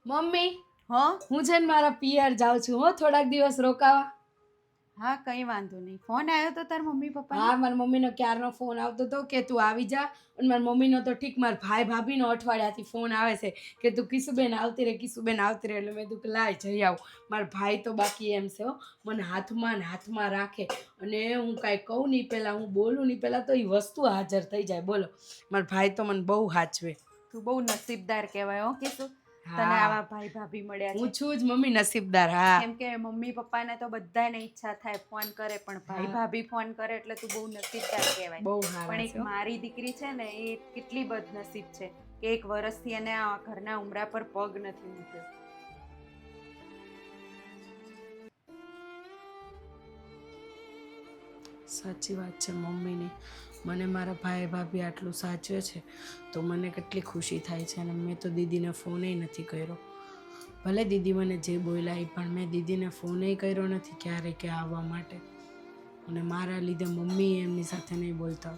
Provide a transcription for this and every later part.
Mummy હા હું છે ને મારા પિયર જાઉં છું હો થોડાક દિવસ રોકાવા. હા કંઈ વાંધો નહીં. ફોન આવ્યો તો તાર મમ્મી પપ્પાનો? હા મારા મમ્મીનો ક્યારનો ફોન આવતો હતો કે તું આવી જા, અને મારા મમ્મીનો તો ઠીક, મારા ભાઈ ભાભીનો અઠવાડિયાથી ફોન આવે છે કે તું કિશુબેન આવતી રહે, કિશુબેન આવતી રહે. એટલે મેં કીધું કે લાય જઈ આવું. મારા ભાઈ તો બાકી એમ છે હો, મને હાથમાં ને હાથમાં રાખે, અને હું કાંઈ કહું નહીં પહેલાં, હું બોલું નહીં પહેલાં તો એ વસ્તુ હાજર થઈ જાય. બોલો, મારા ભાઈ તો મને બહુ સાચવે. તું બહુ નસીબદાર કહેવાય હો કે શું તને હા આવા ભાઈ ભાભી મળ્યા છે. હું છું જ મમ્મી નસીબદાર. હા કેમ કે મમ્મી પપ્પાને તો બધાને ઈચ્છા થાય ફોન કરે, પણ ભાઈ હા. ભાભી ફોન કરે એટલે તું બહુ નસીબદાર કહેવાય. બહુ પણ સારા એક છે હો. મારી દીકરી છે ને એ કેટલી બદનસીબ છે કે 1 વર્ષથી એને આ ઘરના ઉંબરા પર પગ નથી મૂક્યો. સાચી વાત છે મમ્મીની. મને મારા ભાઈ ભાભી આટલું સાચવે છે તો મને કેટલી ખુશી થાય છે. અને મેં તો દીદીને ફોને નથી કર્યો. ભલે દીદી મને જે બોલ્યા એ, પણ મેં દીદીને ફોને કર્યો નથી ક્યારેય કે આવવા માટે. અને મારા લીધે મમ્મી એમની સાથે નહીં બોલતા.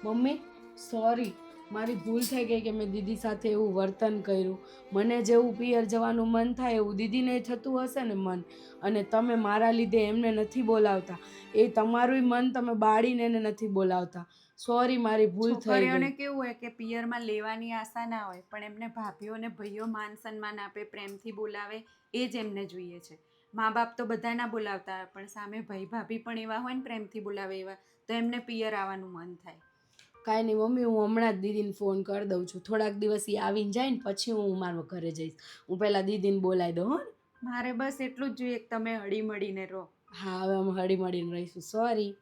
મમ્મી સોરી, મારી ભૂલ થઈ ગઈ કે મેં દીદી સાથે એવું વર્તન કર્યું. મને જેવું પિયર જવાનું મન થાય એવું દીદીને થતું હશે ને મન, અને તમે મારા લીધે એમને નથી બોલાવતા. એ તમારું મન તમે બાળીને એને નથી બોલાવતા. સોરી, મારી ભૂલ થઈ છોકરીઓને ગઈ. કેવું હોય કે પિયરમાં લેવાની આશા ના હોય, પણ એમને ભાભીઓ ને ભાઈઓ માન સન્માન આપે, પ્રેમથી બોલાવે, એ જ એમને જોઈએ છે. મા બાપ તો બધા ના બોલાવતા હોય, પણ સામે ભાઈ ભાભી પણ એવા હોય ને પ્રેમથી બોલાવે એવા, તો એમને પિયર આવવાનું મન થાય. કાંઈ નહીં મમ્મી, હું હમણાં જ દીદીને ફોન કરી દઉં છું. થોડાક દિવસ એ આવીને જાય ને પછી હું મારા ઘરે જઈશ. હું પહેલાં દીદીને બોલાવી દઉં. હો મારે બસ એટલું જ જોઈએ કે તમે હળી મળીને રહો. હા, હવે અમે હળી મળીને રહીશું. સોરી.